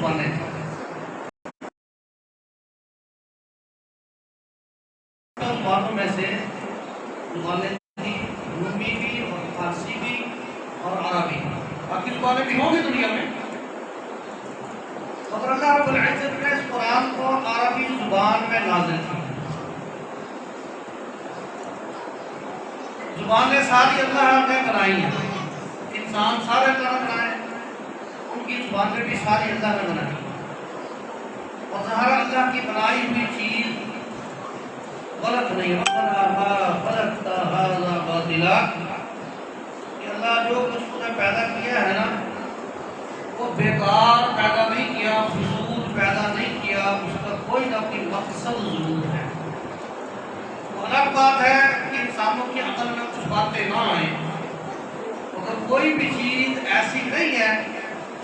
زبانیں تھیں. زبانوں میں سے زبانیں تھیں رومی بھی اور فارسی بھی اور عربی. باقی زبانیں بھی ہوں گی دنیا میں. مگر اللہ رب العزت نے اس قرآن کو عربی زبان میں نازل کیا. زبانیں ساری اللہ نے بنائی ہیں. انسان سارے طرح بنائے, ان کی زبانیں بھی ساری اللہ نے بنائی. اور ظاہر اللہ کی بنائی ہوئی چیز غلط نہیں. ربنا ما خلقت هذا باطلا, کہ اللہ جو کچھ نے پیدا کیا ہے نا وہ بیکار پیدا نہیں کیا, فضول پیدا نہیں کیا, اس کا کوئی نہ کوئی مقصد ضرور ہے. تو الگ بات ہے کہ انسانوں کی عقل میں کچھ باتیں نہ آئیں, مگر کوئی بھی چیز ایسی نہیں ہے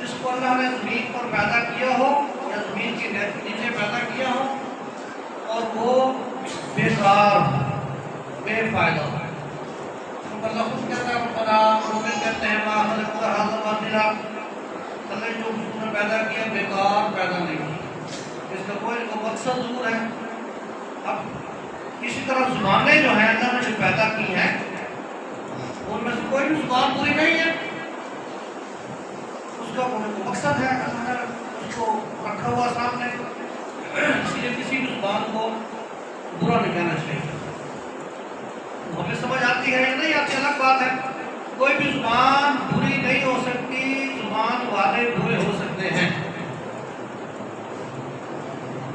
جس کو اللہ نے زمین پر پیدا کیا ہو یا زمین کے نیچے پیدا کیا ہو اور وہ بیکار بے فائدہ ہو. اللہ خود کہتا ہے ربنا, مومن کہتے ہیں ما خلقت هذا باطلا, اللہ جو اس نے پیدا کیا بیکار پیدا نہیں کیا, اس کا کوئی مقصد ضرور ہے. اب اسی طرح زبانیں جو ہیں اللہ نے جو پیدا کی ہیں ان میں سے کوئی بھی زبان پوری نہیں ہے, اس کا کوئی مقصد ہے. اللہ نے اس کو رکھا ہوا سامنے, اس لیے کسی بھی زبان کو برا نہیں کہنا چاہیے. ہمیں سمجھ آتی ہے یا نہیں آتی الگ بات ہے. کوئی بھی زبان بری نہیں ہو سکتی, زبان والے برے ہو سکتے ہیں.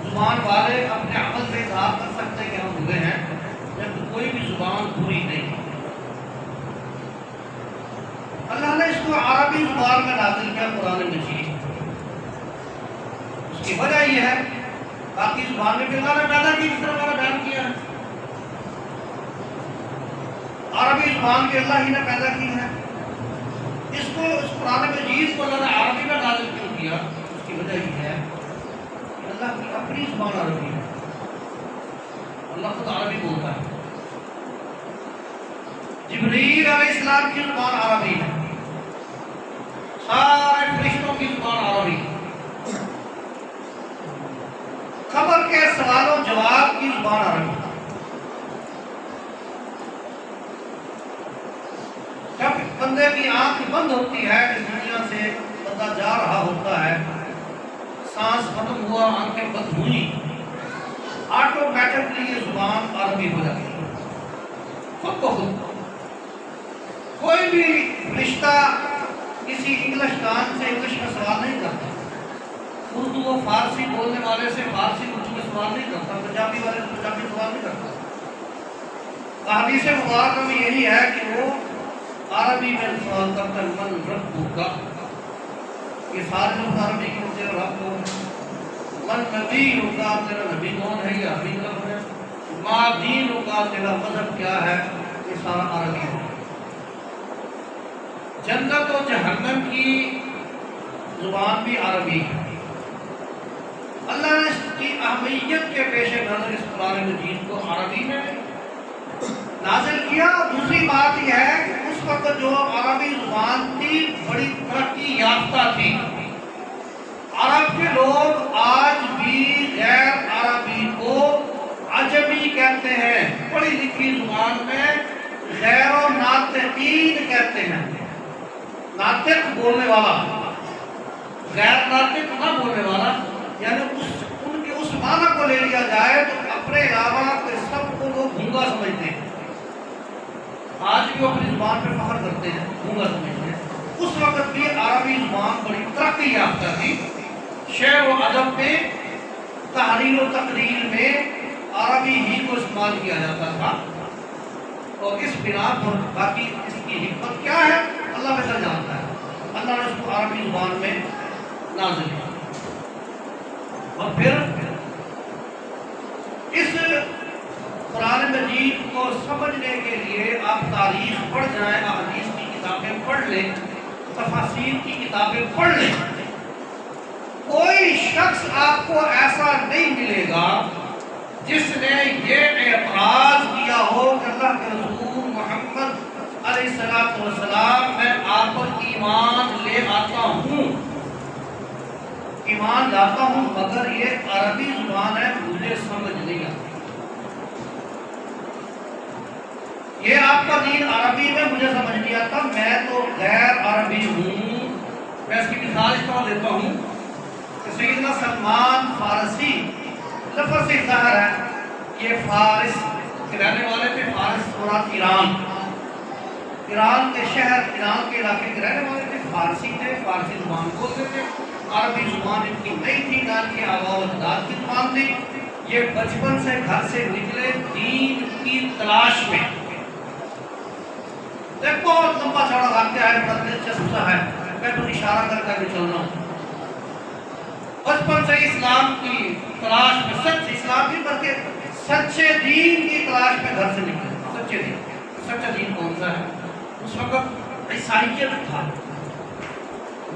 زبان والے اپنے عمل سے اظہار کر سکتے ہیں کہ ہم برے ہیں, لیکن کوئی بھی زبان بری نہیں. اللہ نے اس کو عربی زبان میں نازل کیا قرآن مجید. اس کی وجہ یہ ہے باقی زبان میں بھی اللہ نے پیدا کی جس طرح ہمارا بیان کیا ہے. عربی زبان بھی اللہ ہی نے پیدا کی ہے. اس کو اس قرآن مجید کو اللہ نے عربی میں نازل کیوں کیا, اس کی وجہ یہ ہے کہ اللہ کی اپنی زبان عربی ہے. اللہ خود عربی بولتا ہے. جبریل علیہ السلام کی زبان عربی ہے, سارے فرشتوں کی زبان عربی ہے. خبر کے سوال و جواب کی زبان عربی. جب بندے کی آنکھ بند ہوتی ہے, اس دنیا سے بندہ جا رہا ہوتا ہے, سانس ختم ہوا, آنکھیں بند ہوئی, آٹومیٹکلی یہ زبان عربی ہو جاتی ہے خود کو خود. کوئی بھی رشتہ کسی انگلش دان سے انگلش میں سوال نہیں کرتا, اردو و فارسی بولنے والے سے فارسی اردو میں سوال نہیں کرتا, پنجابی والے سے پنجابی سوال نہیں کرتا. حدیث مبارکہ میں یہی ہے کہ وہ عربی میں سوال کرتا ہے من ربک کا, یہ سارے لوگ عربی کے مجھے رب کون ہے, من نبی کا, تیرا نبی کون ہے, یہ عربی کا ہے, ما دین کا, تیرا مذہب کیا ہے, یہ سارا عربی ہے. جنت و جہنم کی زبان بھی عربی ہے. اللہ نے اس کی اہمیت کے پیش نظر اس قرآن مجید کو عربی میں نازل کیا. دوسری بات یہ ہے کہ اس وقت جو عربی زبان تھی بڑی ترقی یافتہ تھی. عرب کے لوگ آج بھی غیر عربی کو عجمی کہتے ہیں, پڑھی لکھی زبان میں غیر و ناطقین کہتے ہیں. ناطق بولنے والا, غیر ناطق نہ بولنے والا, یعنی ان کے اس معنی کو لے لیا جائے تو اپنے علاوہ کے سب کو وہ گونگا سمجھتے ہیں. آج بھی وہ اپنی زبان پہ فخر کرتے ہیں, گونگا سمجھتے ہیں. اس وقت بھی عربی زبان بڑی ترقی یافتہ تھی. شعر و ادب میں, تحریر و تقریر میں عربی ہی کو استعمال کیا جاتا تھا. اور اس بنا پر باقی اس کی حکمت کیا ہے اللہ بہتر جانتا ہے. اللہ نے اس کو عربی زبان میں نازل کیا. اور پھر اس قرآن مجید کو سمجھنے کے لیے آپ تاریخ پڑھ جائیں, احادیث کی کتابیں پڑھ لیں, تفاسیر کی کتابیں پڑھ لیں. کوئی شخص آپ کو ایسا نہیں ملے گا جس نے یہ اعتراض کیا ہو کہ اللہ کے رسول محمد علیہ السلام میں آپ پر ایمان لے آتا ہوں, ایمان لاتا ہوں مگر یہ عربی زبان ہے مجھے سمجھ نہیں آتی. یہ آپ کا دین عربی میں مجھے سمجھ نہیں آتا، میں تو غیر عربی ہوں. میں اس کی مثال اس طرح دیتا ہوں کہ سیدنا سلمان فارسی لفظ سے ظاہر ہے یہ فارس کے رہنے والے تھے. فارس مراد ایران کے شہر، ایران کے علاقے کے رہنے والے تھے. فارسی تھے، فارسی زبان بولتے تھے. عربی زبان ان کی نہیں تھی، نہ ان کی آباء و اجداد کی زبان تھی. یہ بچپن سے گھر سے نکلے دین کی تلاش میں. ایک بہت لمبا چوڑا واقعہ ہے، بڑا دلچسپ سا ہے، میں تو اشارہ کر کے چل رہا ہوں. بچپن سے اسلام کی تلاش میں، سچ اسلام کی بلکہ سچے دین کی تلاش میں گھر سے نکلے. سچے دین، سچا دین کون سا ہے؟ اس وقت عیسائیت تھا،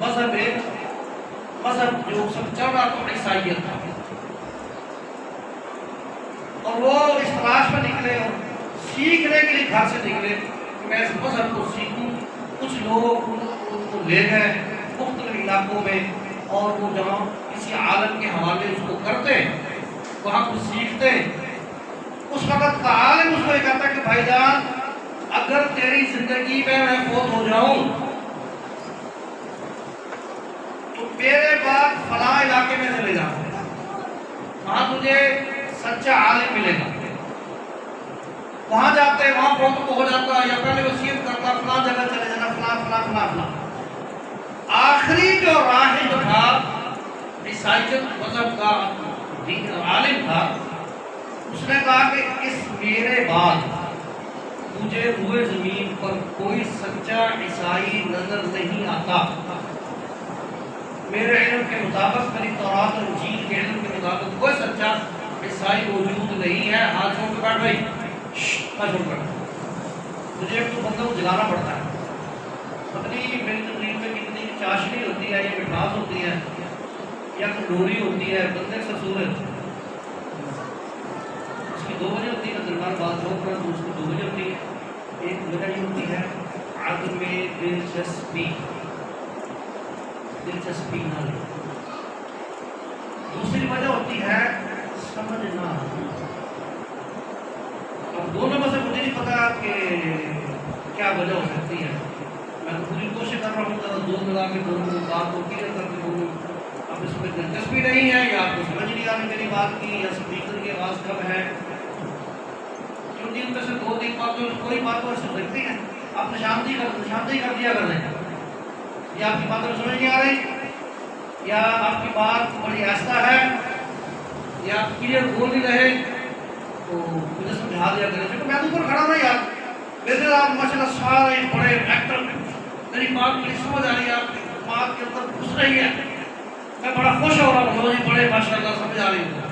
مذہب جو سب چل رہا تو عیسائیت تھا. اور وہ اس تلاش میں نکلے اور سیکھنے کے لیے گھر سے نکلے کہ میں اس مذہب کو سیکھوں. کچھ لوگ ان کو لے گئے مختلف علاقوں میں، اور وہ جہاں کسی عالم کے حوالے اس کو کرتے، وہاں کچھ سیکھتے. اس وقت کا عالم اس کو یہ کہتا کہ بھائی جان اگر تیری زندگی میں فوت ہو جاؤں تو میرے بعد فلاں علاقے میں چلے جا، وہاں تجھے سچا عالم ملے گا. وہاں جاتے، وہاں فوت ہو جاتا یا پہلے وصیت کرتا فلاں جگہ چلے جانا، فلاں فلاں فلاں فلاں. آخری جو راہ جو تھا عیسائیت مذہب کا عالم تھا، اس نے کہا کہ اس میرے بعد مجھے روئے زمین پر کوئی سچا عیسائی نظر نہیں آتا. میرے علم کے مطابق، میری تورات اور انجیل کے علم کے مطابق کوئی سچا عیسائی موجود نہیں ہے. ہاتھ چھوڑ کے بیٹھ بھائی، ہاتھ چھوڑ بیٹھ. مجھے ایک تو بندہ کو جلانا پڑتا ہے. اپنی میری تقریر میں کتنی چاشنی ہوتی ہے، یہ مٹھاس ہوتی ہے یا کٹوری ہوتی ہے، بندے سے صورت اس کی 2 وجہ ہوتی ہے. دربار بات ہو کر اس کی 2 وجہ ہوتی ہے. ایک وجہ یہ ہوتی ہے عدم دلچسپی نہ لے. دوسری وجہ ہوتی ہے سمجھنا. اب دونوں میں سے مجھے نہیں پتا کہ کیا وجہ ہو سکتی ہے. میں تو پوری کوشش کر رہا ہوں کہ دو ملا کے دونوں بات کو کلیئر کر کے دونوں. اب اس میں دلچسپی نہیں ہے یا آپ کو سمجھ نہیں آ رہی میری بات کی، یا اسپیکر کی آواز کم ہے. کیونکہ ان میں سے 2-3 باتوں کوئی بات تو سمجھ سکتی ہیں. آپ نشاندہی کر دیا کر دیں. یا آپ کی باتیں سمجھ نہیں آ رہی، یا آپ کی بات بڑی آہستہ ہے، یا آپ کلیئر بول نہیں رہے، تو مجھے سمجھا دیا کریں. کیونکہ میں تو اوپر کھڑا نہیں یار، میرے آپ ماشاء اللہ سارے بڑے ایکٹر، میری بات بڑی سمجھ آ رہی ہے، آپ کی بات کے اندر گھس رہی ہے. میں بڑا خوش ہو رہا ہوں، جی بڑے ماشاء اللہ سمجھ آ رہی ہے.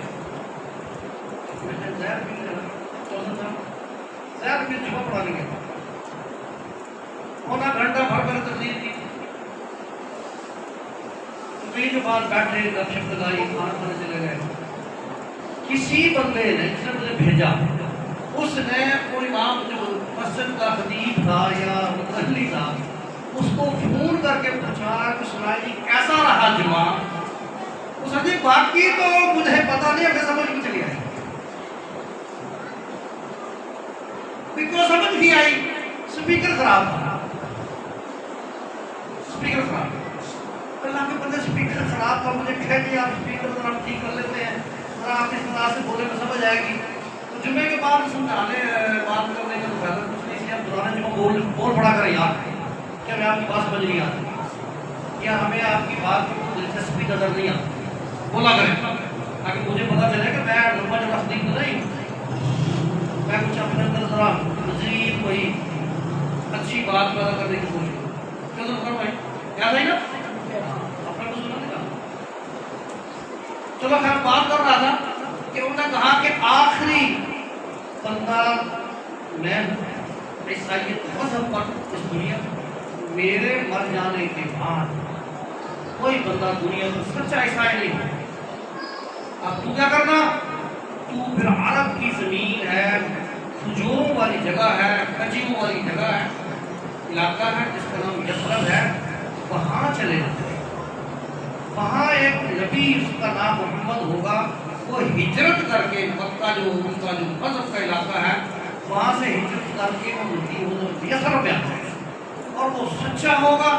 زہر بھی جمعہ پڑھانے کے پونا گھنٹہ بھر کر تقریر کی. تقریر کے بعد بیٹھے، گپ شپ لگائی، کھانا کھانے چلے گئے. کسی بندے نے جس نے مجھے بھیجا، اس نے کوئی امام جو مسجد کا خطیب تھا یا مصلی تھا، اس کو فون کر کے پوچھا کہ سنائے جی کیسا رہا جمعہ. اس نے باقی تو مجھے پتا نہیں، ہمیں سمجھ نہیں چلی آئی. کو سمجھ نہیں آئی، اسپیکر خراب تھا. اسپیکر خراب، اللہ کے بندے اسپیکر خراب تھا. مجھے کہہ دیا آپ اسپیکر ذرا ٹھیک کر لیتے ہیں، ذرا آپ اس طرح سے بولے تو سمجھ آئے گی. تو جمعے کے بعد سمجھانے بات کرنے کا تو فائدہ کچھ نہیں. آپ دوران جمعہ بول پڑا کر یار کہ ہمیں آپ کی بات سمجھ نہیں آتی، یا ہمیں آپ کی بات کی دلچسپی نظر نہیں آتی، بولا کریں تاکہ مجھے پتا چلے کہ میں لمبا جو تصدیق نہیں، میں کچھ اپنے اندر ذرا مزید کوئی اچھی بات پیدا کرنے کی کوشش کروں. کیوں تو بھائی یاد آئی نا اپنا کچھ نہیں کہا. چلو خیر بات کر رہا تھا کہ انہوں نے کہا کہ آخری بندہ میں عیسائیت مذہب پر اس دنیا میرے مر جانے کے بعد کوئی بندہ دنیا میں سچا عیسائی نہیں ہے. اب تو کیا کرنا، تو پھر عرب کی زمین ہے، کھجوروں والی جگہ ہے، کجیوں والی جگہ ہے، علاقہ ہے جس کا نام یثرب ہے، وہاں چلے جاتے. وہاں ایک بھی اس کا نام محمد ہوگا وہ ہجرت کر کے مکہ جو ان کا جو مذہب کا علاقہ ہے وہاں سے ہجرت کر کے وہ یسرب میں آتا ہے اور وہ سچا ہوگا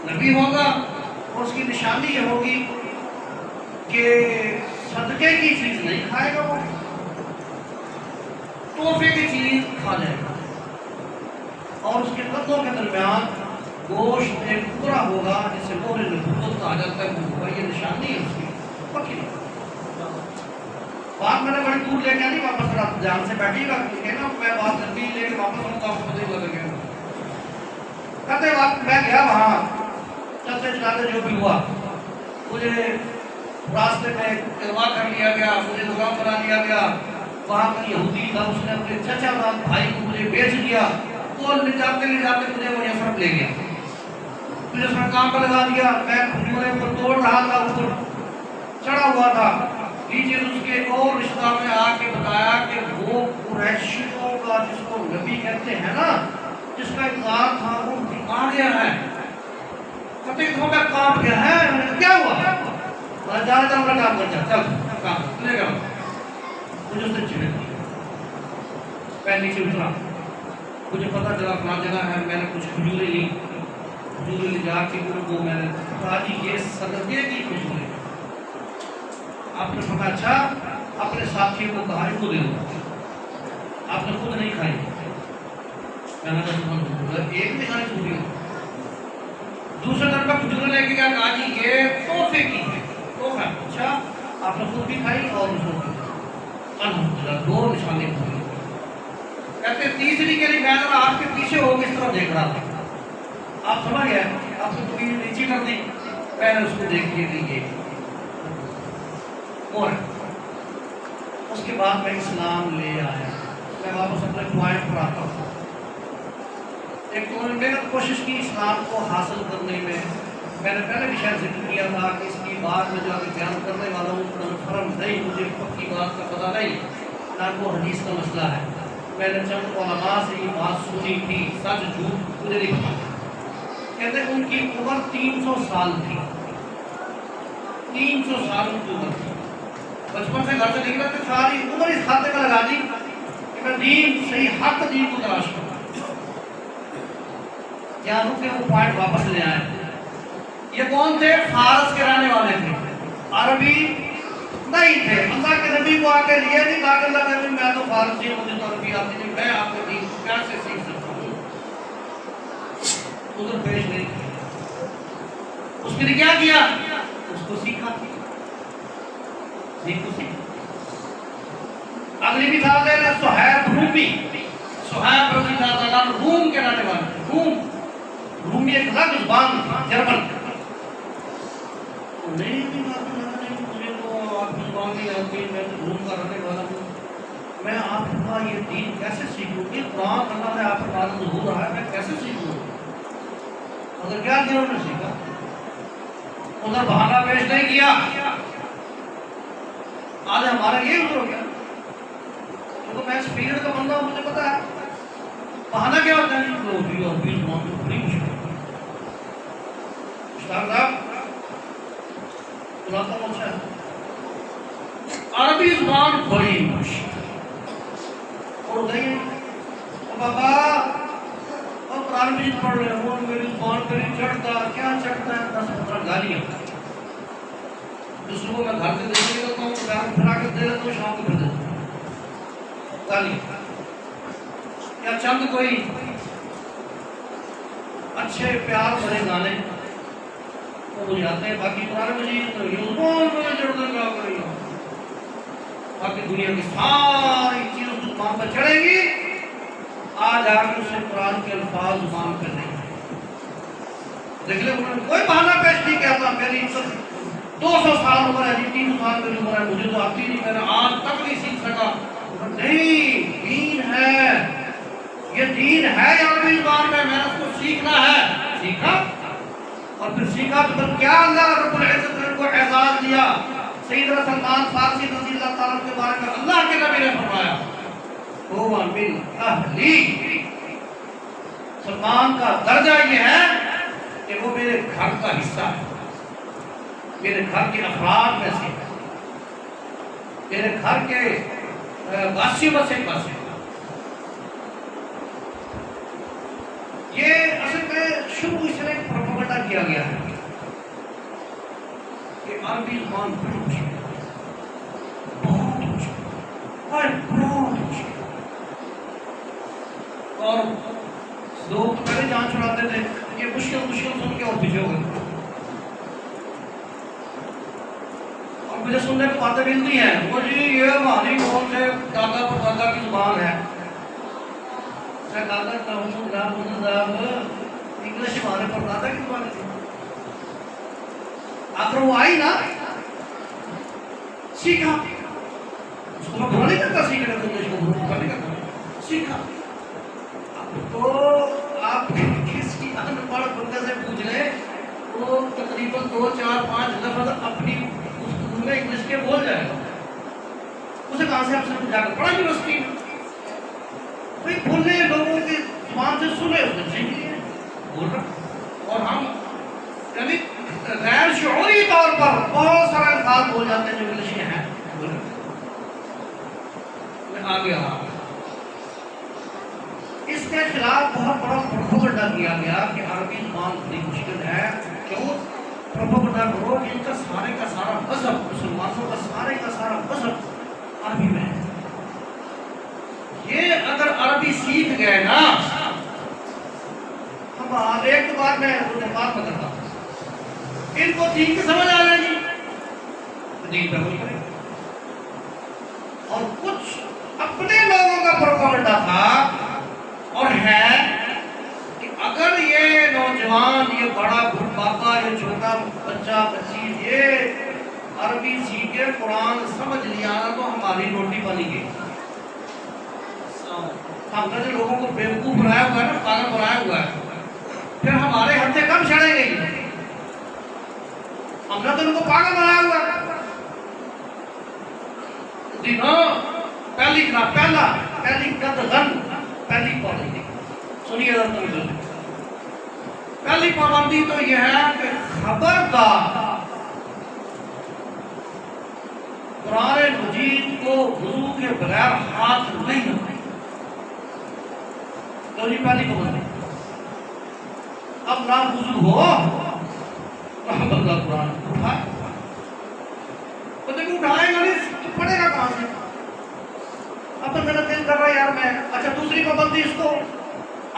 نبی ہوگا اور اس کی نشانی یہ ہوگی کہ صدقے کی چیز نہیں کھائے گا وہ تحفے کی چیز کھا جائے گا اور اس کے قدموں کے درمیان گوشت ایک ٹکڑا ہوگا جسے مہر نبوت کہا جاتا ہے وہ یہ نشانی ہے اس کی پکی بات میں نے بڑی دور لے کے نہیں واپس رات جان سے بیٹھی گا نا میں بات لمبی لے کے واپس آؤں گا پتہ ہی لگے گا کہتے وقت میں گیا وہاں چلتے چلاتے جو بھی ہوا مجھے راستے میں اغوا کر لیا گیا مجھے غلام بنا لیا گیا وہاں کا یہودی تھا اس نے اپنے چچا بھائی کو مجھے بیچ دیا وہ لے جاتے مجھے وہ یسرب لے گیا مجھے اس نے کام پر لگا دیا میں کھجورے کو توڑ رہا تھا اوپر چڑھا ہوا تھا نیچے اس کے اور رشتہ دار نے آ کے بتایا کہ وہ قریشیوں کا جس کو نبی کہتے ہیں نا جس کا اقرار تھا وہ آ گیا ہے کہتے ہیں میں کام گیا ہے کیا ہوا میں جانا تھا ہمارا کام کرتا چل کام لے گا مجھے اس سے چھڑے پیر نیچے اترا مجھے پتا چلا فلاں جگہ ہے میں نے کچھ کھجورے لی کھجورے لے جا کے وہ میں نے کہا جی یہ صدقے کی کھجورے آپ نے فرمایا اچھا اپنے ساتھیوں کو کہا ان کو دے دو آپ نے خود نہیں کھائی میں نے کہا ایک بھی کھانے چھوٹی دوسرے طرف کا کھجورے لے کے گیا کہا جی یہ تحفے کی ہے تحفہ اچھا آپ نے خود بھی کھائی اور دوسروں کی الحمدللہ دو نشانے ہوئے کہتے تیسری کے لیے میں ذرا آپ کے پیچھے ہو کے اس طرح دیکھ رہا تھا آپ سمجھ گئے آپ نے پوری نیچی کر دی میں نے اس کو دیکھ لیے اور اس کے بعد میں اسلام لے آیا میں واپس اپنے پوائنٹ پر آتا ہوں ایک تو میں نے کوشش کی اسلام کو حاصل کرنے میں نے پہلے بھی شاید ذکر کیا تھا کہ اس کی بات میں جو ابھی بیان کرنے والا ہوں کنفرم نہیں مجھے پکی بات کا پتہ نہیں نہ وہ حدیث کا مسئلہ ہے میں نے چند علماء سے یہ بات سنی تھی سچ جھوٹ مجھے نہیں پتا کہتے ان کی عمر 300 سال تھی 300 سال کی عمر تھی بچپن سے گھر سے نکلا تو ساری عمر اس خاطر کا لگا دی کہ میں دین صحیح حق دین کو تلاش کروں یہاں رک کے وہ پوائنٹ واپس لے آئے یہ کون تھے فارس کے رہنے والے تھے عربی نہیں تھے اللہ کے نبی کو آ کے یہ نہیں کہا کہ اللہ کے نبی میں تو فارسی ہوں مجھے تو عربی آتی نہیں میں آپ کے دین کیسے سیکھ سکتا ہوں ادھر پیش نہیں اس کے لیے کیا کیا اس کو سیکھا دین کو سیکھا اگلی مثال دے رہے صہیب رومی صہیب رضی اللہ تعالیٰ روم کے رہنے والے رومی ایک الگ زبان جرمن نہیں مجھے تو آپ کی زبان نہیں آتی میں تو روم کا رہنے والا ہوں میں آپ کا یہ دین کیسے سیکھوں گی قرآن اللہ نے آپ کا نازل ہو رہا ہے میں کیسے سیکھوں اگر کیا کیا انہوں نے سیکھا ادھر بہانہ پیش نہیں کیا آج ہمارا یہ ادھر ہو گیا کیونکہ میں اس فیلڈ کا بندہ ہوں مجھے پتا ہے بہانہ کیا ہوتا ہے تو بھی اور بھی زبان تو بڑی مشکل صاحب عربی زبان بڑی مشکل اور نہیں بابا اور قرآن مجید پڑھ رہے ہیں وہ میری زبان پہ نہیں چڑھتا کیا چڑھتا ہے 10-15 گالیاں دوسروں کو میں گھر سے دے دیتا ہوں گھر پھرا کے دے دیتا ہوں شام کو پھر دیتا ہوں گالیاں یا چند کوئی اچھے پیار بھرے گانے وہ جاتے ہیں باقی قرآن مجید تو یہ زبان پہ چڑھنے کا کری باقی دنیا کی ساری چیزیں زبان پہ چڑھے گی آج آ کے اسے قرآن کے الفاظ زبان پہ نہیں دیکھ لیں انہوں نے کوئی بہانہ پیش نہیں کیا تھا میری 200 سال عمر ہے 300 سال کی عمر ہے مجھے تو آتی نہیں میں نے آج تک نہیں سیکھ سکا نہیں دین ہے یہ دین ہے عربی زبان میں نے اس کو سیکھنا ہے سیکھا اور پھر سیکھا تو پھر کیا اللہ رب العزت نے ان کو اعزاز دیا سیدنا سلمان فارسی رضی اللہ تعالیٰ کے بارے میں اللہ کے نبی نے فرمایا هو من اہلی سلمان کا درجہ یہ ہے کہ وہ میرے گھر کا حصہ ہے میرے گھر کے افراد میں سے، میرے گھر کے باسی میں سے یہ اصل میں شروع اس نے پروپیگنڈا کیا گیا ہے کہ عربی زبان بہت اونچی ہے، بہت اونچی اور بہت اونچی، اور لوگ تو پہلے جان چھڑاتے تھے کہ مشکل سن کے اور پیچھے ہو گئے، اور مجھے سننے کو باتیں ملتی ہیں وہ جی یہ ہماری قوم سے دادا پر دادا کی زبان ہے، میں کہا تھا انگلش ہمارے پر دادا کی زبان ہے، آخر وہ آئی نا، سیکھا، اس کو میں برا نہیں کرتا سیکھنے کو، انگلش کو برا نہیں کرتا، سیکھا۔ تو آپ کس کی ان پڑھ بندے سے پوچھ لیں وہ تقریباً 2 4 5 لفظ اپنی گفتگو میں انگلش کے بول جائے گا، اسے کہاں سے آپ سے جا کر پڑھا یونیورسٹی میں، بھائی بولنے لوگوں کی زبان سے سنے اس نے سیکھ لیے بول رہا، اور ہم یعنی غیر شعوری طور پر بہت سارے الفاظ بول جاتے ہیں جو انگلش کے ہیں، بول رہے میں آگے آ رہا، اس کے خلاف بہت بڑا پروپیگنڈا کیا گیا کہ عربی زبان بڑی مشکل ہے، کیوں پروپیگنڈا کرو کہ ان کا سارے کا سارا مذہب، مسلمانوں کا سارے کا سارا مذہب عربی میں ہے، یہ اگر عربی سیکھ گئے نا، ہم ایک بار میں بات کرتا ہوں، ان کو دین کی سمجھ آ جائے گی، دین پہ کوئی کرے، اور کچھ اپنے لوگوں کا پروپیگنڈا تھا اور ہے کہ اگر یہ نوجوان، یہ بڑا بڑھاپا، یہ چھوٹا بچہ بچی یہ عربی سیکھے قرآن سمجھ لیا نا تو ہماری روٹی بنی گئی، ہم نے لوگوں کو بیوقوف بنایا ہوا ہے نا، پاگل بنایا ہوا ہے، پھر ہمارے ہتھے کب چڑھیں گے، ہم نے تو ان کو پاگل بنایا ہوا ہے، پہلی قدغن، پہلی پابندی سنیے پہلی پابندی تو یہ ہے کہ خبردار قرآن مجید کو وضو کے بغیر ہاتھ نہیں رکھنا، تو یہ پہلی پابندی، اب نہ وضو ہو بندہ قرآن اٹھائے، اٹھائے گا نہیں تو پڑھے گا کہاں سے، اب تو میرا دل کر رہا ہے یار میں، اچھا دوسری پابندی اس کو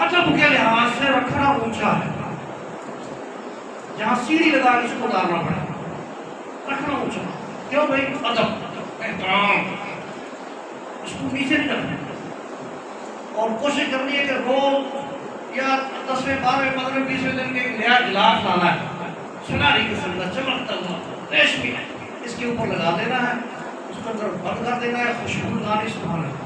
ادب کے لحاظ سے رکھنا اونچا ہے، جہاں سیڑھی لگا اس کو ڈالنا پڑے، رکھنا اونچا، کیوں بھائی ادب احترام، اس کو نیچے نہیں رکھنا، اور کوشش کرنی ہے کہ روز یا 10ویں 12ویں 15ویں 20ویں دن کے ایک نیا گلاس لانا ہے، سنہری قسم کا چمکتا ہوا ریشمی ہے، اس کے اوپر لگا دینا ہے، اس کو اندر بند کر دینا ہے، خوشبو لگانی سبحان اللہ۔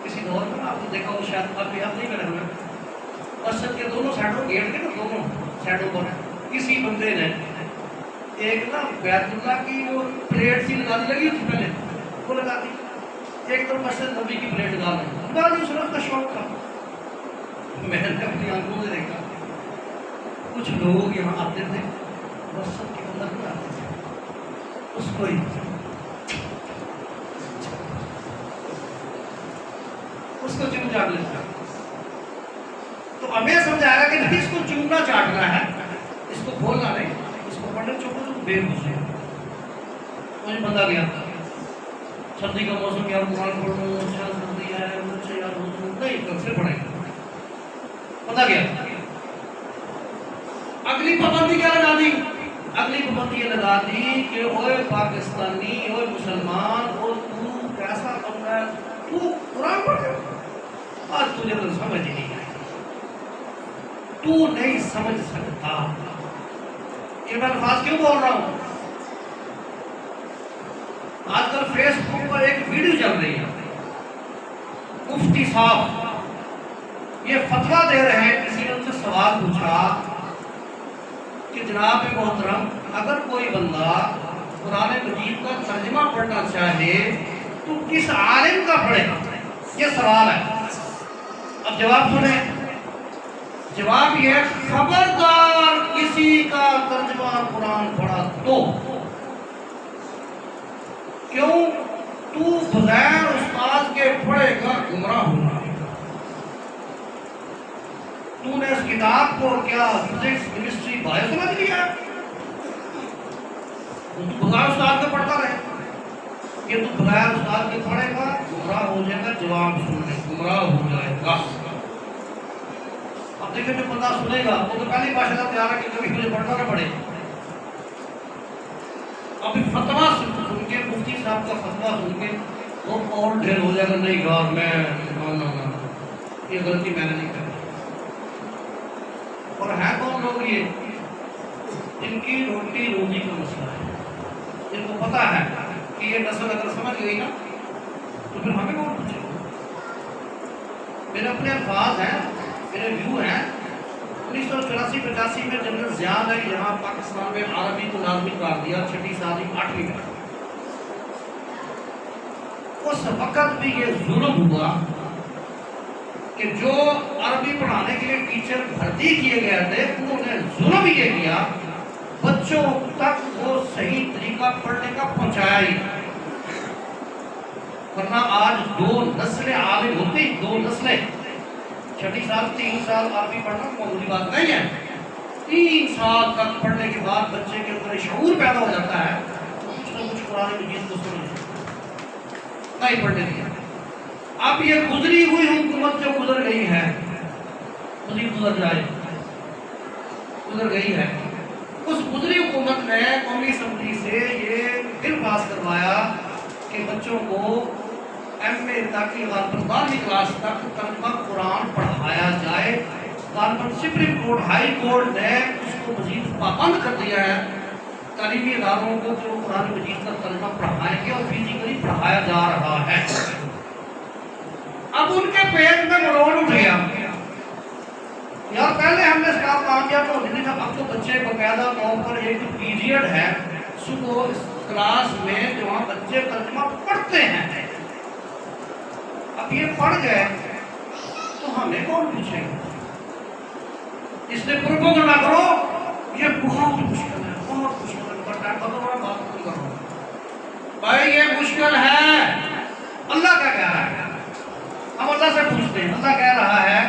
کسی دور میں آپ نے دیکھا وہ شاید اب یاد نہیں کرے ہوئے، مسجد کے دونوں سائڈوں، گیٹ کے نا دونوں سائڈوں پر کسی بندے نے ایک نا بیت اللہ کی وہ پلیٹ سی لگی تھی پہلے، وہ لگا دی، ایک طرف مسجد نبی کی پلیٹ لگا دی، بعد اس وقت کا شوق تھا، میں نے اپنی آنکھوں سے دیکھا کچھ لوگ یہاں آتے تھے، مسجد کے اندر نہیں آتے تھے، اس کو ہی اس کو چوم چاٹ لیتا، تو ہمیں سمجھایا کہ نہیں اس کو چومنا چاٹنا ہے، اس کو کھولنا نہیں، اس کو پڑھنے چوکو تو بے خوشی ہے، مجھے بندہ گیا تھا سردی کا موسم یار قرآن پڑھوں، اچھا سردی ہے مجھے یار نہیں کل سے پڑھیں گے، پتہ گیا، اگلی پابندی کیا لگا دی، اگلی پابندی یہ لگا دی کہ اوے پاکستانی، اوے مسلمان، او تو کیسا بندہ ہے، تو قرآن پڑھ رہے آج تجھے تو سمجھ ہی نہیں آئی، تو نہیں سمجھ سکتا، یہ میں الفاظ کیوں بول رہا ہوں، آج کل فیس بک پر ایک ویڈیو چل رہی ہے، مفتی صاحب یہ فتویٰ دے رہے ہیں، کسی نے ان سے سوال پوچھا کہ جناب محترم اگر کوئی بندہ قرآن مجید کا ترجمہ پڑھنا چاہے تو کس عالم کا پڑھے، یہ سوال ہے، اب جواب سنیں، جواب یہ ہے خبردار کسی کا ترجمہ قرآن پڑھا تو کیوں تو بغیر استاد کے پڑھے گا گمراہ ہونا. تو نے اس کتاب کو کیا فزکس کیمسٹری بایو سمجھ لیا؟ تو بغیر استاد کے پڑھتا رہے کہ تو بغیر استاد کے پڑھے گا گمراہ ہو جائے گا. جواب سن لے گمراہ ہو جائے گا. اب دیکھیں جو بندہ سنے گا وہ تو پہلی باشا تیار ہے کہ کبھی مجھے پڑھنا نہ پڑے. ابھی فتویٰ سن کے مفتی صاحب کا فتویٰ سن کے وہ اور ڈھیر ہو جائے گا. نہیں یار میں یہ غلطی میں نے نہیں کری. اور ہے کون لوگ یہ جن کی روٹی روزی کا مسئلہ ہے, جن کو پتا ہے کہ یہ نسل اگر سمجھ گئی نا تو پھر ہمیں کون پوچھے. میرے اپنے الفاظ ہیں, میرے ویو ہیں. 1984-85 میں جنرل ضیاء نے یہاں پاکستان میں عربی کو لازمی قرار دیا, 6ٹھی 7ویں 8ویں میں. اس وقت بھی یہ ظلم ہوا کہ جو عربی پڑھانے کے لیے ٹیچر بھرتی کیے گئے تھے انہوں نے ظلم یہ کیا بچوں تک وہ صحیح طریقہ پڑھنے کا پہنچایا ہی. ورنہ آج 2 نسلیں عالم ہوتی, 2 نسلیں 6 سال 3 سال عربی پڑھنا معمولی بات نہیں ہے. 3 سال تک پڑھنے کے بعد بچے کے اندر شعور پیدا ہو جاتا ہے کچھ نہ کچھ قرآن مجید کو سمجھ نہیں پڑھنے دیا. اب یہ گزری ہوئی حکومت جو گزر گئی ہے, گزر گئی ہے, اس گزری حکومت نے قومی اسمبلی سے یہ بل پاس کروایا کہ بچوں کو ایم اے تک یا 12ویں کلاس تک ترجمہ قرآن پڑھایا جائے. غالباً سپریم کورٹ ہائی کورٹ نے اس کو مزید پابند کر دیا ہے تعلیمی اداروں کو جو قرآن مجید کا ترجمہ پڑھائیں گے اور فزیکلی پڑھایا جا رہا ہے. اب ان کے پیٹ میں مروڑ اٹھ گیا یار پہلے ہم نے اس کا کامیاب تو ہوتی تھا. اب تو بچے باقاعدہ طور پر ایک پیریڈ ہے صبح کلاس میں جو وہاں بچے ترجمہ پڑھتے ہیں. اب یہ پڑھ گئے تو ہمیں کون پوچھے گا؟ اس نے پرپو نہ کرو, یہ بہت مشکل ہے, بہت مشکل ہے. بات نہیں کرو بھائی, یہ مشکل ہے. اللہ کیا کہہ رہا ہے؟ ہم اللہ سے پوچھتے ہیں. اللہ کہہ رہا ہے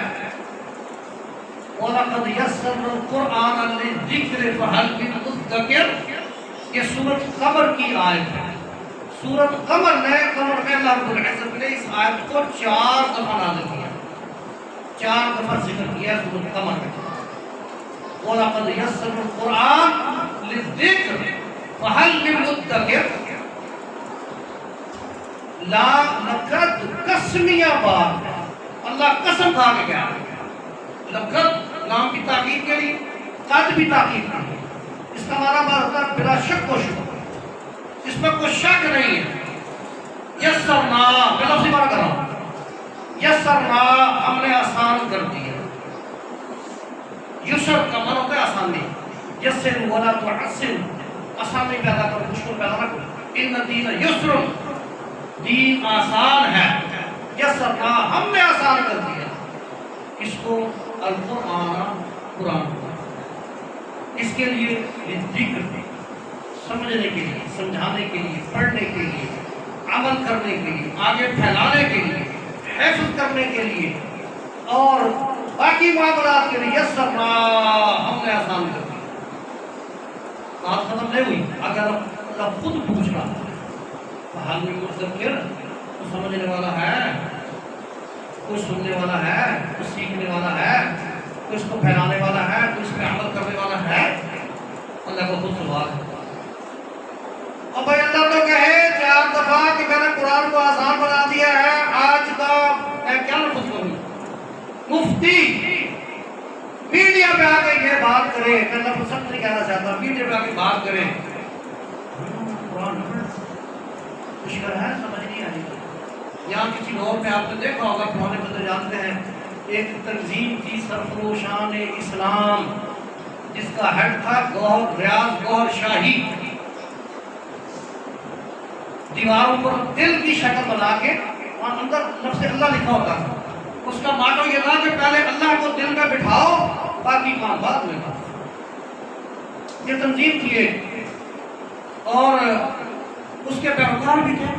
وَلَقَدْ يَسَّرْنَا الْقُرْآنَ لِلذِّكْرِ فَهَلْ مِن مُدَّكِرٍ. یہ سورۃ قمر کی آیت ہے. سورۃ قمر نے قمر میں اللہ رب العزت نے اس آیت کو 4 دفعہ نازل کیا, 4 دفعہ ذکر کیا سورۃ قمر میں. وَلَقَدْ يَسَّرْنَا الْقُرْآنَ لِلذِّكْرِ فَهَلْ مِن مُدَّكِرٍ. لا لقد قسمیہ بات, اللہ قسم کھا کے کہا. لقد لام کی تاکید کے لیے, قد بھی تاکید کے لیے. اس کا معنی ہوتا ہے بلا شک و شبہ, اس میں کوئی شک نہیں ہے. یسرنا بلا سی بات کرو, یسرنا ہم نے آسان کر دیا. یسر کا معنی ہوتا ہے آسانی. یسر ولا تعسر, آسانی پیدا کرو, مشکل پیدا نہ کرو. ان الدین یسر, دین آسان ہے. یسرنا ہم نے آسان کر دیا. اس کو القرآن قرآن اس کے لیے ذکر, سمجھنے کے لیے, سمجھانے کے لیے, پڑھنے کے لیے, عمل کرنے کے لیے, آگے پھیلانے کے لیے, حفظ کرنے کے لیے اور باقی معاملات کے لیے یسرنا ہم نے آسان کر دیا. بات ختم نہیں ہوئی. اگر اللہ خود پوچھ رہا ہے حال میں مذکر, تو سمجھنے والا ہے, کوئی سننے والا ہے, کوئی سیکھنے والا ہے, کوئی اس کو پھیلانے والا ہے, کوئی اس پہ عمل کرنے والا ہے. اللہ کو خود سوال ہے. اور بھائی اللہ تو کہے 4 دفعہ کہ میں نے قرآن کو آسان بنا دیا ہے. آج کا کیا لفظ کروں, مفتی میڈیا پہ آ کے یہ بات کرے, میں لفظ سب نہیں کہنا چاہتا, میڈیا پہ آ کے بات کرے. قرآن مشکل ہے, سمجھ نہیں آئی. یہاں کسی دور میں آپ نے دیکھا ہوگا, پرانے بندے جانتے ہیں, ایک تنظیم تھی سرفروشان اسلام جس کا ہیڈ تھا ریاض گوہر شاہی. دیواروں پر دل کی شکل بنا کے وہاں اندر لفظ اللہ لکھا ہوتا تھا. اس کا ماٹو یہ تھا کہ پہلے اللہ کو دل میں بٹھاؤ، باقی کام بعد میں کرو۔ یہ تنظیم تھی ایک، اور اس کے پیروکار بھی تھے۔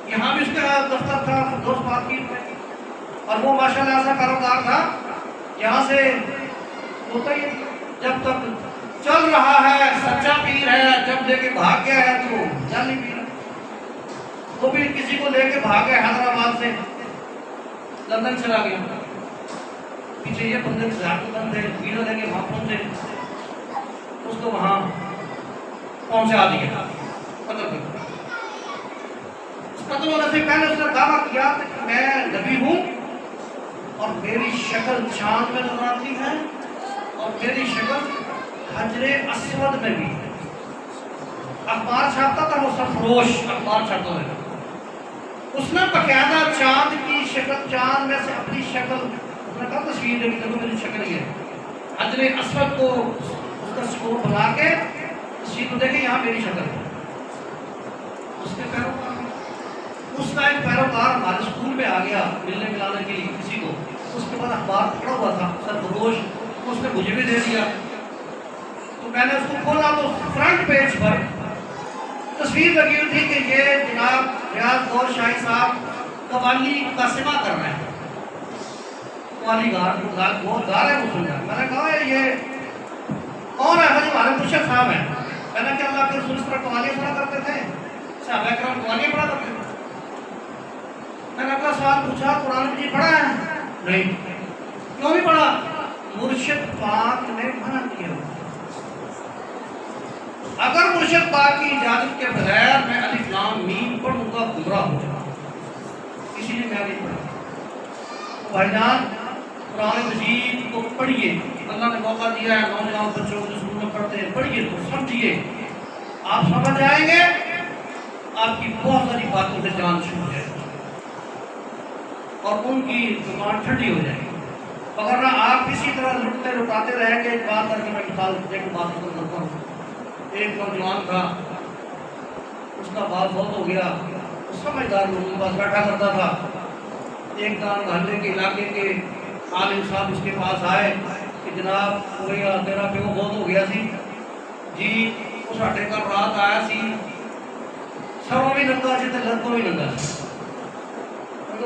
یہاں بھی اس کا دفتر تھا دوست بات کی، اور وہ ماشاءاللہ ایسا کاروبار تھا یہاں سے ہوتا ہی جب تک چل رہا ہے سچا پیر ہے، جب لے کے بھاگ گیا ہے تو جعلی پیر ہے۔ وہ بھی کسی کو لے کے بھاگ گیا حیدرآباد سے، لندن چلا گیا، پیچھے یہ بندے بند تھے، ویزا لے کے وہاں پہنچے، اس کو وہاں پہنچا دیا قتل کر۔ قتل ہونے سے پہلے اس نے دعویٰ کیا کہ میں نبی ہوں اور میری شکل چاند میں نظر آتی ہے اور میری شکل حجر اسود میں بھی ہے۔ اخبار چھاپتا تھا وہ سرفروش اخبار چھاپتا ہے، اس نے باقاعدہ چاند کی شکل، چاند میں سے اپنی شکل، اس نے کہا تصویر دیکھی دیکھو میری شکل یہ ہے، حجر اسود کو اس کا سکور بنا کے تصویر کو دیکھیں یہاں میری شکل ہے۔ اس کے پیروکار، اس کا ایک پیروکار ہمارے اسکول میں آ گیا ملنے ملانے کے لیے کسی کو، اس کے بعد اخبار پڑا ہوا تھا سرفروش، اس نے مجھے بھی دے دیا، تو میں نے اس کو کھولا تو فرنٹ پیج پر تصویر لگی ہوئی تھی کہ یہ جناب ریاض غور شاہی صاحب قوالی کا سما کر رہے ہیں، قوالی گار وہ گا رہے ہیں، وہ سن رہے ہیں۔ میں نے کہا یہ کون ہے؟ مجھے ہمارے مرشد صاحب ہیں۔ میں نے کہا اللہ کے رسول اس طرح قوالیاں پڑھا کرتے تھے، صحابہ کرام قوالیاں پڑھا کرتے تھے۔ میں نے اگلا سوال پوچھا قرآن مجید پڑھا ہے؟ نہیں۔ کیوں نہیں پڑھا؟ مرشد پاک نے منع کیا۔ اگر مرشد پاک کی اجازت کے بغیر میں الف لام میم پڑھوں گا گمراہ ہو جاؤں گا، اسی لیے میں نہیں پڑھا۔ بھائی جان قرآن مجید کو پڑھیے، اللہ نے موقع دیا ہے نوجوان بچوں کو جو اسکول میں پڑھتے ہیں، پڑھیے تو سمجھیے، آپ سمجھ آئیں گے، آپ کی بہت ساری باتوں سے جان چھوٹ جائے گی اور ان کی زبان ٹھنڈی ہو جائے گی۔ اگر نہ آپ کسی طرح لٹتے لٹاتے رہیں گے۔ ایک بات کر کے میں مثال ایک بات کرتا ہوں، ایک نوجوان تھا، اس کا باپ بہت ہو گیا، وہ سمجھدار لوگوں کے پاس بیٹھا کرتا تھا۔ ایک دان محلے کے علاقے کے عالم صاحب اس کے پاس آئے کہ جناب ہویا تیرا پیو بہت ہو گیا سی جی، وہ ساڈے گھر رات آیا سی، سروں بھی ننگا سی تے لتوں بھی ننگا سی۔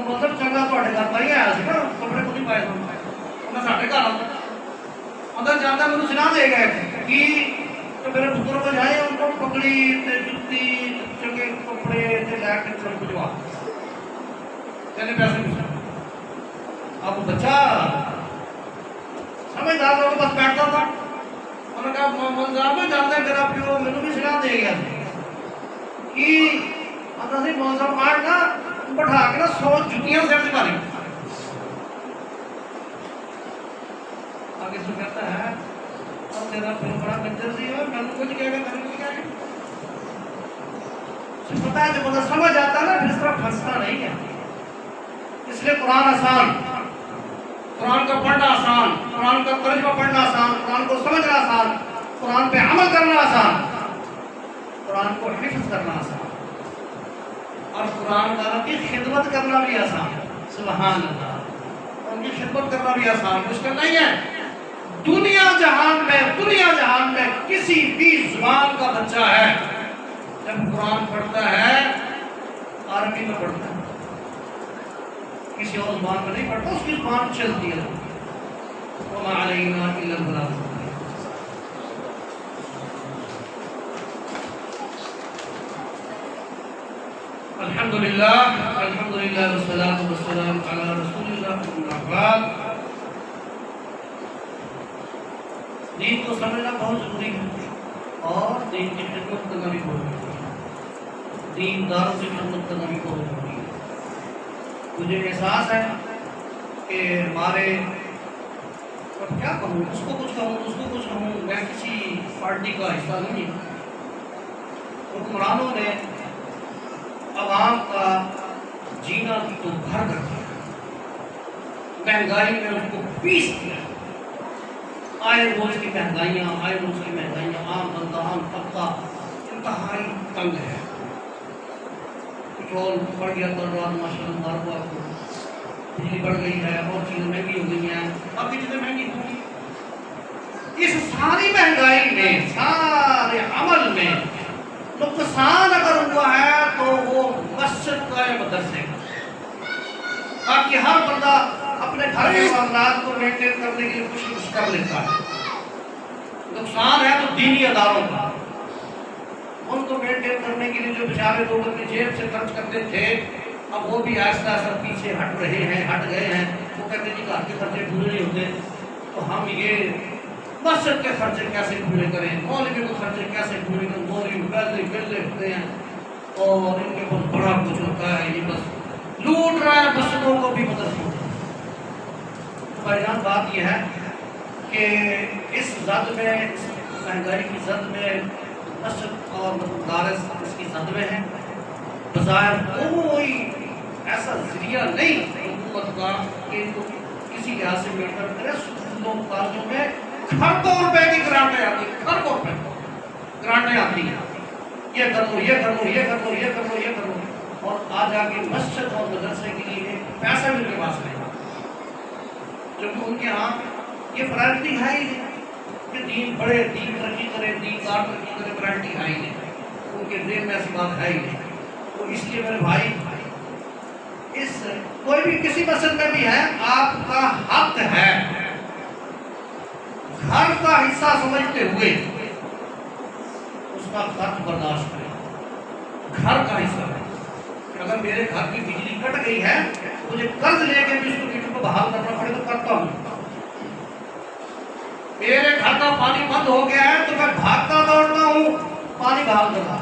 مطلب چنگا تھوڑے گھر پائی آیا سی نا، کپڑے کو نہیں پائے انہیں ساڈے گھر اندر جانا مجھے سنا دے گئے کہ میرے پتر کو جائے ان کو پکڑی تے جتی چنگے کپڑے تے لے کے چل بجوا کہنے پیسے پوچھا۔ اب بچہ سمجھدار لوگوں کے پاس بیٹھتا تھا، انہوں نے کہا محمد صاحب میں جانتا ہے میرا پیو مینوں بھی سنا دے گیا کہ آتا سی موسم مارنا بٹھا کے نا 100 جتیاں سر سے ماری۔ آگے سے کہتا ہے اور تیرا پھر بڑا کنجر سی ہے، میں نے کچھ کہے گا میں نے کیا ہے پتا ہے، جب مطلب سمجھ آتا ہے نا پھر اس طرح پھنستا نہیں ہے۔ اس لیے قرآن آسان، قرآن کا پڑھنا آسان، قرآن کا ترجمہ پڑھنا آسان، قرآن کو سمجھنا آسان، قرآن پہ عمل کرنا آسان، قرآن کو حفظ کرنا آسان، اور قرآن تعالیٰ کی خدمت کرنا بھی آسان۔ سبحان اللہ، ان کی خدمت کرنا بھی آسان، مشکل نہیں ہے۔ دنیا جہان میں کسی بھی زبان کا بچہ ہے جب قرآن پڑھتا ہے عربی میں پڑھتا ہے، کسی اور زبان میں نہیں پڑھتا، اس کی زبان چلتی ہے۔ وَمَا عَلَيْنَا إِلَّا الْبَلَاغُ۔ الحمدللہ والصلاة والسلام علی رسول اللہ اما بعد۔ دین کو سمجھنا بہت ضروری ہے اور دین کی خدمت کرنا بھی بہت ضروری ہے، دین داروں کی خدمت کرنا بھی بہت ضروری ہے۔ مجھے احساس ہے کہ ہمارے کیا کہوں، اس کو کچھ کہوں اس کو کچھ کہوں، میں کسی پارٹی کا حصہ نہیں ہوں۔ حکمرانوں نے عوام کا جینا تو بھر کر دیا، مہنگائی میں ان کو پیس دیا، آئے روز کی مہنگائیاں، عام بندہ عام طبقہ انتہائی تنگ ہے۔ پٹرول بڑھ گیا، کل رات ماشاء اللہ کو بجلی بڑھ گئی ہے اور چیزیں مہنگی ہو گئی ہیں، اب بھی چیزیں مہنگی ہوں گی۔ اس ساری مہنگائی میں، سارے عمل میں نقصان اگر ہوا ہے تو وہ مسجد کا یا مدرسے کا۔ باقی ہر بندہ اپنے گھر کے معاملات کو مینٹین کرنے کے لیے کچھ کر لیتا ہے، نقصان ہے تو دینی اداروں کا، ان کو مینٹین کرنے کے لیے جو بیچارے لوگ اپنی جیب سے خرچ کرتے تھے اب وہ بھی آہستہ آہستہ پیچھے ہٹ رہے ہیں، ہٹ گئے ہیں۔ وہ کہتے ہیں جی گھر کے خرچے پورے نہیں ہوتے تو ہم یہ مسجد کے خرچے کیسے پورے کریں، مولوی کے خرچے کیسے پورے کریں، مولوی ویسے ہوتے ہیں اور ان کے بہت بڑا کچھ ہوتا ہے، یہ بس لوٹ رہا ہے مسجدوں کو بھی مدرسوں کو۔ بھائی جان بات یہ ہے کہ اس زد میں، اس مہنگائی کی زد میں مسجد اور مدارس اس کی زد میں ہے۔ بظاہر کوئی ایسا ذریعہ نہیں حکومت کا کہ ان کو کسی لحاظ سے مینٹین کرے۔ اسکولوں کالجوں میں کھربوں روپے کی گرانٹیں آتی ہیں، کھربوں روپے گرانٹیں آتی ہیں، یہ کر لو، یہ کر لو، یہ کر لو، یہ کر لو، یہ کر لو، اور آ جا کے مسجد اور مدرسے کے لیے پیسہ بھی ان کے پاس نہیں، جبکہ ان کے ہاں یہ پرائرٹی ہے ہی نہیں کہ دین بڑھے، دین ترقی کرے، دین دار ترقی کرے، پرائرٹی ہے ہی نہیں، ان کے ذہن میں ایسی بات ہے ہی نہیں۔ تو اس لیے میرے بھائی، اس کوئی بھی کسی مسجد میں بھی ہے، آپ کا حق ہے گھر کا حصہ سمجھتے ہوئے اس کا خرچ برداشت کریں، گھر کا حصہ ہے۔ اگر میرے گھر کی بجلی کٹ گئی ہے مجھے قرض لے کے بھی اس کو میٹر کو بحال کرنا پڑے تو کرتا ہوں۔ میرے گھر کا پانی بند ہو گیا ہے تو میں بھاگتا دوڑتا ہوں پانی بحال کرنا۔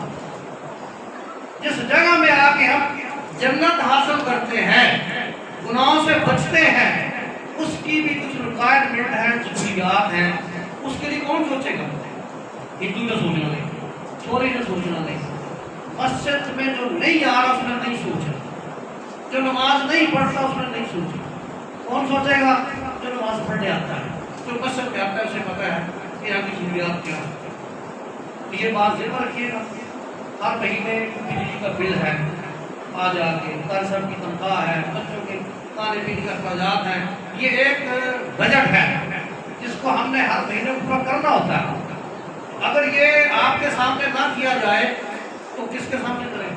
جس جگہ میں آ کے ہم جنت حاصل کرتے ہیں، گناہوں سے بچتے ہیں، اس کی بھی کچھ ریکوائرمنٹ ہیں، ضروریات ہیں، اس کے لیے کون سوچے گا؟ ہندو نے سوچنا نہیں، چوری نے سوچنا نہیں، مسجد میں جو نہیں آ رہا اس نے نہیں سوچا، جو نماز نہیں پڑھتا اس نے نہیں سوچا۔ کون سوچے گا؟ جو نماز پڑھنے آتا ہے، جو مسجد میں آتا ہے، اسے پتا ہے کہ یہاں کی ضروریات کیا ہے۔ یہ بات ذہن میں رکھیے گا۔ ہر مہینے بجلی کا بل ہے، آ جا کے قاری صاحب کی تنخواہ ہے، بچوں کے کھانے پینے کے اخراجات ہیں، یہ ایک بجٹ ہے جس کو ہم نے ہر مہینے پورا کرنا ہوتا ہے۔ اگر یہ آپ کے سامنے نہ کیا جائے تو کس کے سامنے کریں،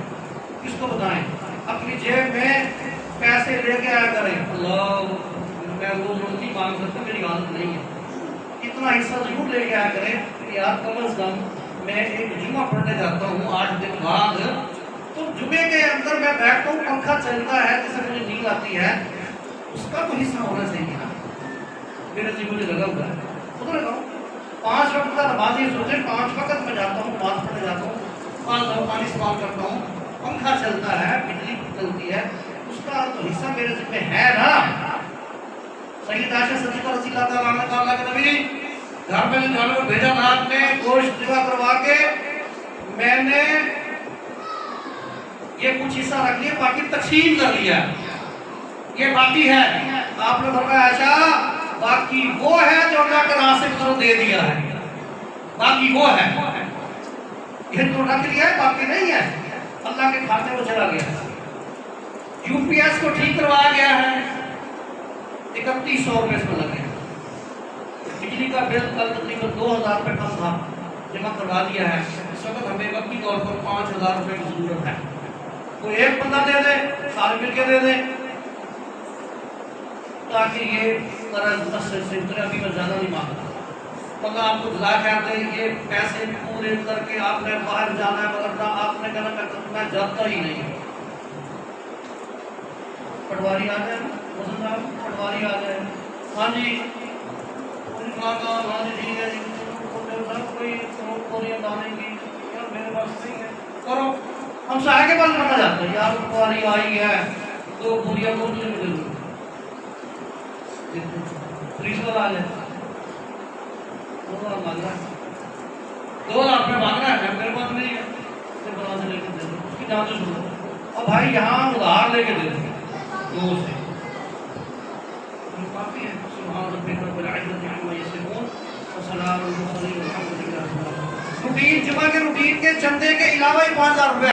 کس کو بتائیں؟ اپنی جیب میں پیسے لے کے آیا کریں۔ اللہ، میں روز روٹی مانگ سکتا، میری عادت نہیں ہے، اتنا حصہ ضرور لے کے آیا کریں کہ یار کم از کم میں ایک جمعہ پڑھنے جاتا ہوں 8 دن بعد، تو جمعے کے اندر میں بیٹھتا ہوں، پنکھا چلتا ہے جس سے مجھے نیند آتی ہے، اس کا تو حصہ ہونا چاہیے نا۔ میرے جی مجھے لگا ہوا ہے، خود لگاؤں 5 وقت کا نماز، یہ سوچیں 5 وقت میں جاتا ہوں، نماز پڑھنے جاتا ہوں، 5 دفعہ پانی استعمال کرتا ہوں، پنکھا چلتا ہے، بجلی چلتی ہے، اس کا تو حصہ میرے ذمہ ہے نا۔ سید عائشہ صدیقہ رضی اللہ تعالیٰ عنہ کا اللہ کے نبی گھر میں جانور بھیجا، رات میں گوشت ذبح کروا کے میں نے یہ کچھ حصہ رکھ لیا، باقی تقسیم کر لیا، یہ باقی ہے۔ آپ نے فرمایا عائشہ باقی وہ ہے جو اللہ کے راستے میں دے دیا ہے، باقی وہ ہے، یہ تو رکھ لیا ہے، باقی نہیں ہے، اللہ کے کھاتے میں چلا گیا۔ یو پی ایس کو ٹھیک کروایا گیا ہے، 3100 روپے اس میں لگے۔ بجلی کا بل کل تقریباً 2000 روپے کم تھا، جمع کروا دیا ہے۔ اس وقت ہمیں وقتی طور پر 5000 روپے کی ضرورت ہے، کوئی ایک بندہ دے دے، سارے مل کے دے دیں تاکہ یہ قرض مسجد سے اترے۔ ابھی میں زیادہ نہیں مانگتا، بندہ آپ کو جزا کہتے ہیں یہ پیسے پورے کر کے آپ نے باہر جانا ہے، مگر نہ آپ نے کہنا میں جاتا ہی نہیں۔ پٹواری آ جائے، حسن صاحب پٹواری آ جائے، ہاں جی ہاں جی ٹھیک ہے جی، کوئی پوریاں دانے کی یار میرے پاس نہیں ہے، کرو۔ ہم سارے کے پاس کرنا جاتے ہیں، یار پٹواری آئی ہے 2 پوریاں دو دے دو، پولیس آ جائے 2 لاکھ مانگ رہا ہے، 2 لاکھ میں مانگ رہا ہے، میرے پاس نہیں ہے، بنا سے لے کے دے دو، اس کی جان سے سنو۔ اور بھائی یہاں ادھار لے کے دے دیں 2 سے کافی ہے۔ سبحان ربک رب العزت عما یصفون وسلام علی المرسلین والحمد للہ۔ روٹین جمعہ کے روٹین کے چندے کے علاوہ ہی 5000 روپے